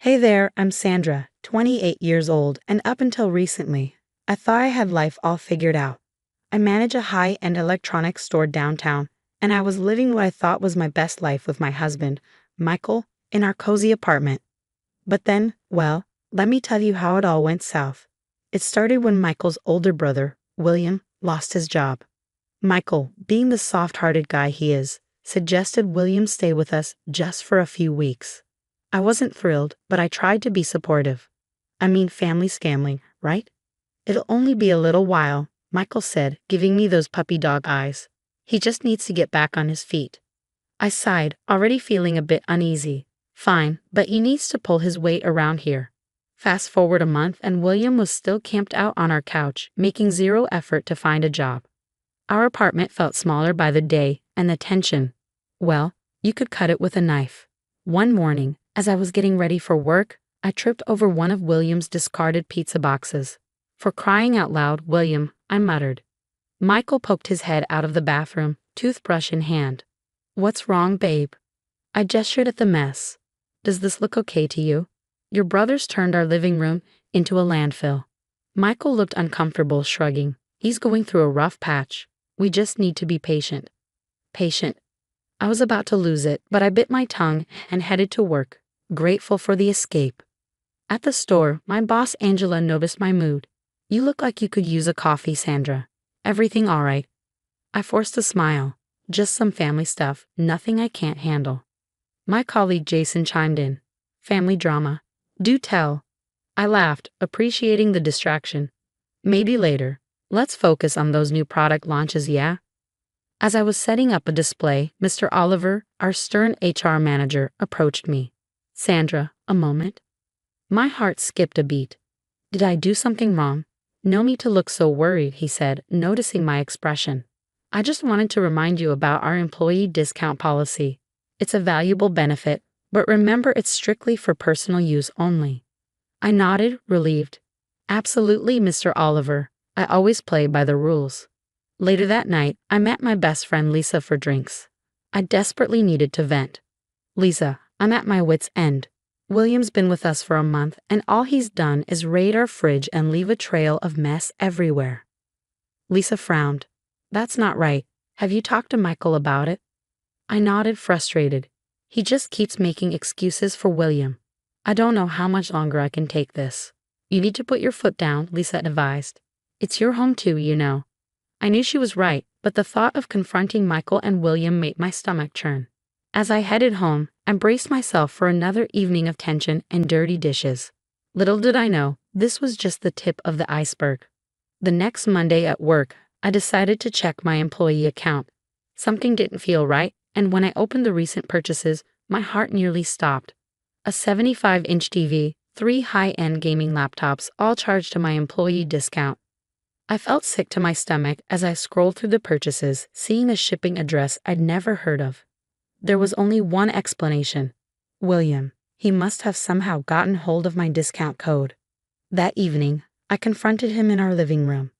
Hey there, I'm Sandra, 28 years old, and up until recently, I thought I had life all figured out. I manage a high-end electronics store downtown, and I was living what I thought was my best life with my husband, Michael, in our cozy apartment. But then, well, let me tell you how it all went south. It started when Michael's older brother, William, lost his job. Michael, being the soft-hearted guy he is, suggested William stay with us just for a few weeks. I wasn't thrilled, but I tried to be supportive. I mean, family scambling, right? It'll only be a little while, Michael said, giving me those puppy dog eyes. He just needs to get back on his feet. I sighed, already feeling a bit uneasy. Fine, but he needs to pull his weight around here. Fast forward a month and William was still camped out on our couch, making zero effort to find a job. Our apartment felt smaller by the day, and the tension, well, you could cut it with a knife. One morning, as I was getting ready for work, I tripped over one of William's discarded pizza boxes. For crying out loud, William, I muttered. Michael poked his head out of the bathroom, toothbrush in hand. What's wrong, babe? I gestured at the mess. Does this look okay to you? Your brothers turned our living room into a landfill. Michael looked uncomfortable, shrugging. He's going through a rough patch. We just need to be patient. Patient. I was about to lose it, but I bit my tongue and headed to work, grateful for the escape. At the store, my boss Angela noticed my mood. You look like you could use a coffee, Sandra. Everything all right? I forced a smile. Just some family stuff, nothing I can't handle. My colleague Jason chimed in. Family drama. Do tell. I laughed, appreciating the distraction. Maybe later. Let's focus on those new product launches, yeah? As I was setting up a display, Mr. Oliver, our stern HR manager, approached me. Sandra, a moment. My heart skipped a beat. Did I do something wrong? No need to look so worried, he said, noticing my expression. I just wanted to remind you about our employee discount policy. It's a valuable benefit, but remember it's strictly for personal use only. I nodded, relieved. Absolutely, Mr. Oliver. I always play by the rules. Later that night, I met my best friend Lisa for drinks. I desperately needed to vent. Lisa, I'm at my wit's end. William's been with us for a month, and all he's done is raid our fridge and leave a trail of mess everywhere. Lisa frowned. That's not right. Have you talked to Michael about it? I nodded, frustrated. He just keeps making excuses for William. I don't know how much longer I can take this. You need to put your foot down, Lisa advised. It's your home too, you know. I knew she was right, but the thought of confronting Michael and William made my stomach churn. As I headed home, I braced myself for another evening of tension and dirty dishes. Little did I know, this was just the tip of the iceberg. The next Monday at work, I decided to check my employee account. Something didn't feel right, and when I opened the recent purchases, my heart nearly stopped. A 75-inch TV, 3 high-end gaming laptops, all charged to my employee discount. I felt sick to my stomach as I scrolled through the purchases, seeing a shipping address I'd never heard of. There was only one explanation. William. He must have somehow gotten hold of my discount code. That evening, I confronted him in our living room.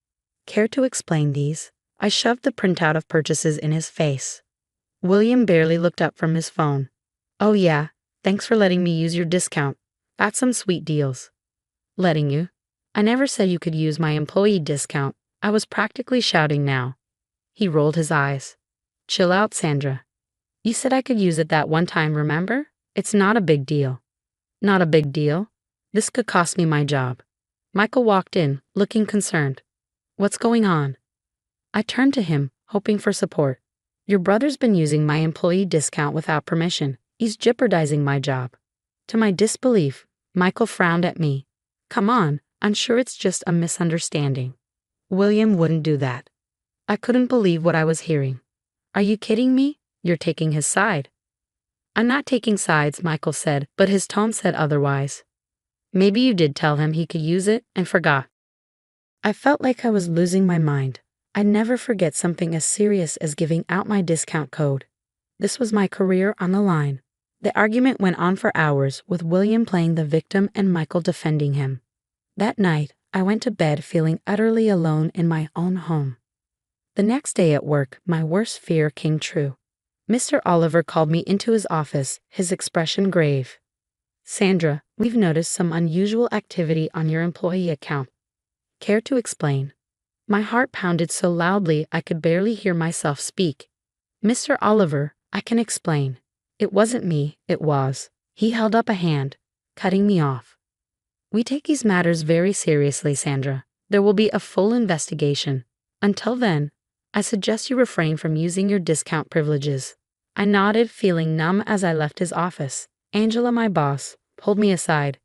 Care to explain these? I shoved the printout of purchases in his face. William barely looked up from his phone. Oh yeah, thanks for letting me use your discount. Got some sweet deals. Letting you? I never said you could use my employee discount. I was practically shouting now. He rolled his eyes. Chill out, Sandra. You said I could use it that one time, remember? It's not a big deal. Not a big deal? This could cost me my job. Michael walked in, looking concerned. What's going on? I turned to him, hoping for support. Your brother's been using my employee discount without permission. He's jeopardizing my job. To my disbelief, Michael frowned at me. Come on, I'm sure it's just a misunderstanding. William wouldn't do that. I couldn't believe what I was hearing. Are you kidding me? You're taking his side. I'm not taking sides, Michael said, but his tone said otherwise. Maybe you did tell him he could use it and forgot. I felt like I was losing my mind. I'd never forget something as serious as giving out my discount code. This was my career on the line. The argument went on for hours, with William playing the victim and Michael defending him. That night, I went to bed feeling utterly alone in my own home. The next day at work, my worst fear came true. Mr. Oliver called me into his office, his expression grave. Sandra, we've noticed some unusual activity on your employee account. Care to explain? My heart pounded so loudly I could barely hear myself speak. Mr. Oliver, I can explain. It wasn't me, it was. He held up a hand, cutting me off. We take these matters very seriously, Sandra. There will be a full investigation. Until then, I suggest you refrain from using your discount privileges. I nodded, feeling numb as I left his office. Angela, my boss, pulled me aside.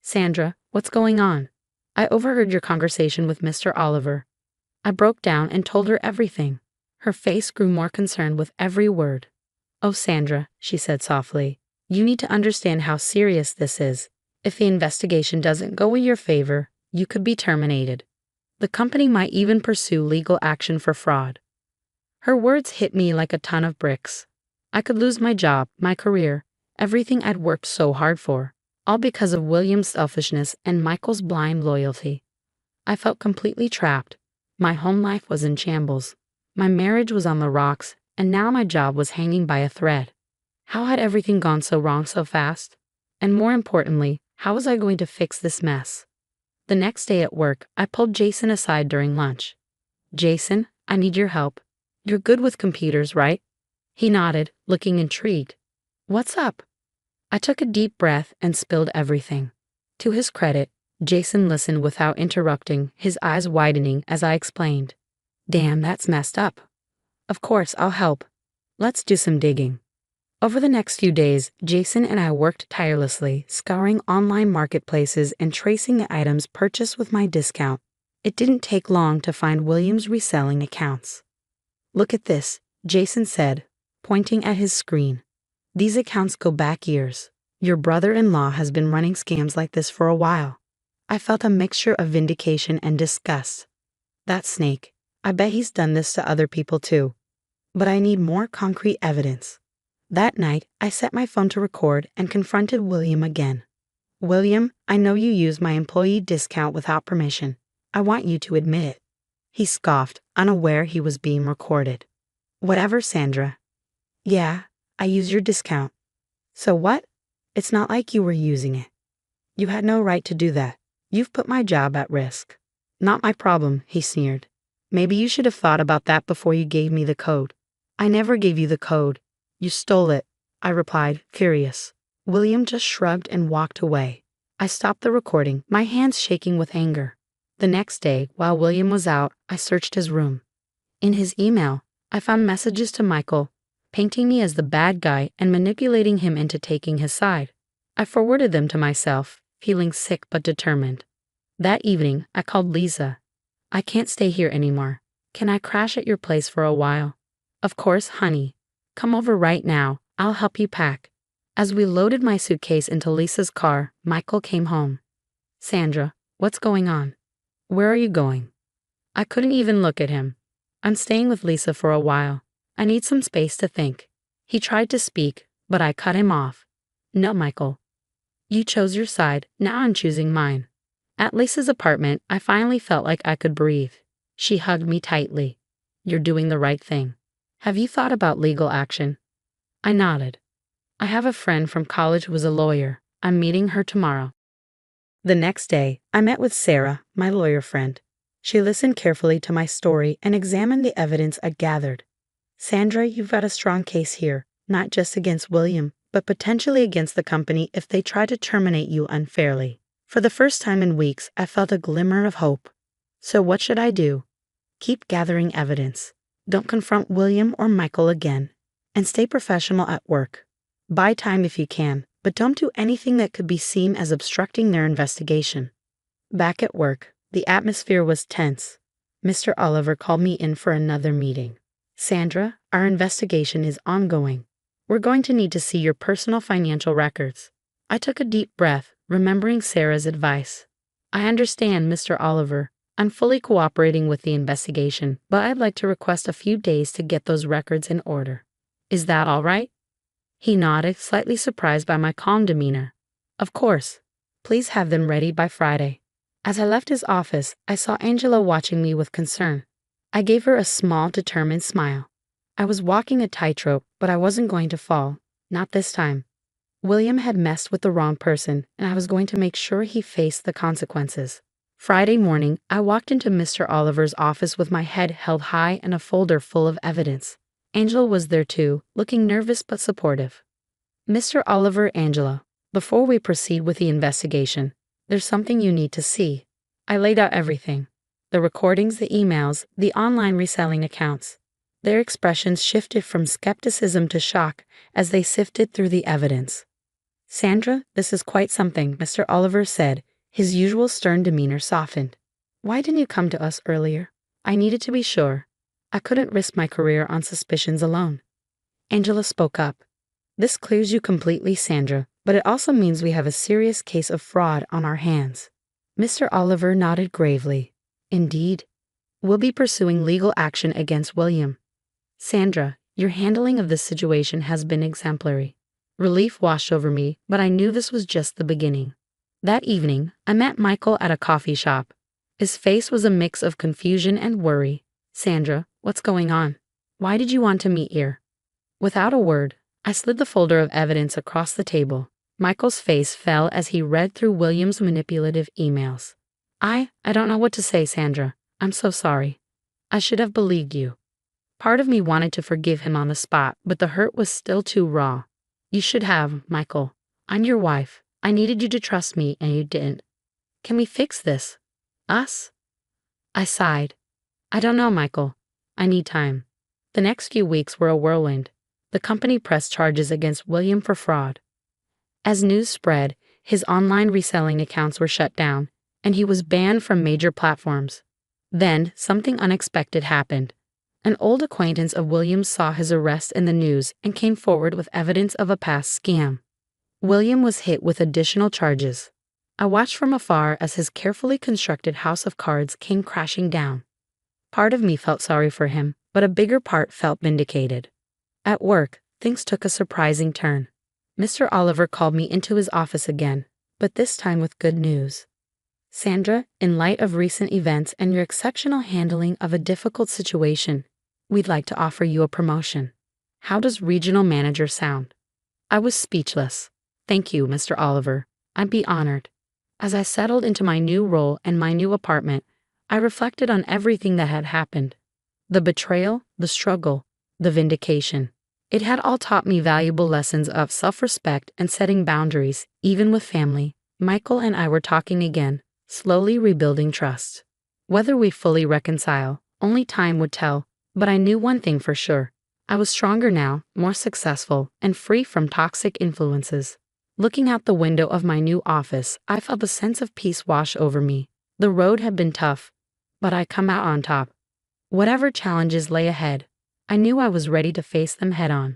Sandra, what's going on? I overheard your conversation with Mr. Oliver. I broke down and told her everything. Her face grew more concerned with every word. Oh, Sandra, she said softly, you need to understand how serious this is. If the investigation doesn't go in your favor, you could be terminated. The company might even pursue legal action for fraud. Her words hit me like a ton of bricks. I could lose my job, my career, everything I'd worked so hard for, all because of William's selfishness and Michael's blind loyalty. I felt completely trapped. My home life was in shambles. My marriage was on the rocks, and now my job was hanging by a thread. How had everything gone so wrong so fast? And more importantly, how was I going to fix this mess? The next day at work, I pulled Jason aside during lunch. Jason, I need your help. You're good with computers, right? He nodded, looking intrigued. What's up? I took a deep breath and spilled everything. To his credit, Jason listened without interrupting, his eyes widening as I explained. Damn, that's messed up. Of course, I'll help. Let's do some digging. Over the next few days, Jason and I worked tirelessly, scouring online marketplaces and tracing the items purchased with my discount. It didn't take long to find William's reselling accounts. Look at this, Jason said, pointing at his screen. These accounts go back years. Your brother-in-law has been running scams like this for a while. I felt a mixture of vindication and disgust. That snake. I bet he's done this to other people too. But I need more concrete evidence. That night, I set my phone to record and confronted William again. William, I know you used my employee discount without permission. I want you to admit it. He scoffed, unaware he was being recorded. Whatever, Sandra. Yeah, I used your discount. So what? It's not like you were using it. You had no right to do that. You've put my job at risk. Not my problem, he sneered. Maybe you should have thought about that before you gave me the code. I never gave you the code. You stole it, I replied, furious. William just shrugged and walked away. I stopped the recording, my hands shaking with anger. The next day, while William was out, I searched his room. In his email, I found messages to Michael, painting me as the bad guy and manipulating him into taking his side. I forwarded them to myself, feeling sick but determined. That evening, I called Lisa. I can't stay here anymore. Can I crash at your place for a while? Of course, honey. Come over right now. I'll help you pack. As we loaded my suitcase into Lisa's car, Michael came home. Sandra, what's going on? Where are you going? I couldn't even look at him. I'm staying with Lisa for a while. I need some space to think. He tried to speak, but I cut him off. No, Michael. You chose your side, now I'm choosing mine. At Lisa's apartment, I finally felt like I could breathe. She hugged me tightly. You're doing the right thing. Have you thought about legal action? I nodded. I have a friend from college who was a lawyer. I'm meeting her tomorrow. The next day, I met with Sarah, my lawyer friend. She listened carefully to my story and examined the evidence I'd gathered. Sandra, you've got a strong case here, not just against William, but potentially against the company if they try to terminate you unfairly. For the first time in weeks, I felt a glimmer of hope. So what should I do? Keep gathering evidence. Don't confront William or Michael again. And stay professional at work. Buy time if you can, but don't do anything that could be seen as obstructing their investigation. Back at work, the atmosphere was tense. Mr. Oliver called me in for another meeting. Sandra, our investigation is ongoing. We're going to need to see your personal financial records. I took a deep breath, remembering Sarah's advice. I understand, Mr. Oliver. I'm fully cooperating with the investigation, but I'd like to request a few days to get those records in order. Is that all right? He nodded, slightly surprised by my calm demeanor. Of course. Please have them ready by Friday. As I left his office, I saw Angela watching me with concern. I gave her a small, determined smile. I was walking a tightrope, but I wasn't going to fall. Not this time. William had messed with the wrong person, and I was going to make sure he faced the consequences. Friday morning, I walked into Mr. Oliver's office with my head held high and a folder full of evidence. Angela was there too, looking nervous but supportive. Mr. Oliver, Angela, before we proceed with the investigation, there's something you need to see. I laid out everything. The recordings, the emails, the online reselling accounts. Their expressions shifted from skepticism to shock as they sifted through the evidence. Sandra, this is quite something, Mr. Oliver said, his usual stern demeanor softened. Why didn't you come to us earlier? I needed to be sure. I couldn't risk my career on suspicions alone. Angela spoke up. This clears you completely, Sandra, but it also means we have a serious case of fraud on our hands. Mr. Oliver nodded gravely. Indeed. We'll be pursuing legal action against William. Sandra, your handling of this situation has been exemplary. Relief washed over me, but I knew this was just the beginning. That evening, I met Michael at a coffee shop. His face was a mix of confusion and worry. Sandra, what's going on? Why did you want to meet here? Without a word, I slid the folder of evidence across the table. Michael's face fell as he read through William's manipulative emails. I don't know what to say, Sandra. I'm so sorry. I should have believed you. Part of me wanted to forgive him on the spot, but the hurt was still too raw. You should have, Michael. I'm your wife. I needed you to trust me, and you didn't. Can we fix this? Us? I sighed. I don't know, Michael. I need time. The next few weeks were a whirlwind. The company pressed charges against William for fraud. As news spread, his online reselling accounts were shut down, and he was banned from major platforms. Then, something unexpected happened. An old acquaintance of William's saw his arrest in the news and came forward with evidence of a past scam. William was hit with additional charges. I watched from afar as his carefully constructed house of cards came crashing down. Part of me felt sorry for him, but a bigger part felt vindicated. At work, things took a surprising turn. Mr. Oliver called me into his office again, but this time with good news. Sandra, in light of recent events and your exceptional handling of a difficult situation, we'd like to offer you a promotion. How does regional manager sound? I was speechless. Thank you, Mr. Oliver. I'd be honored. As I settled into my new role and my new apartment, I reflected on everything that had happened. The betrayal, the struggle, the vindication. It had all taught me valuable lessons of self-respect and setting boundaries, even with family. Michael and I were talking again, slowly rebuilding trust. Whether we fully reconcile, only time would tell, but I knew one thing for sure. I was stronger now, more successful, and free from toxic influences. Looking out the window of my new office, I felt a sense of peace wash over me. The road had been tough, but I'd come out on top. Whatever challenges lay ahead, I knew I was ready to face them head on.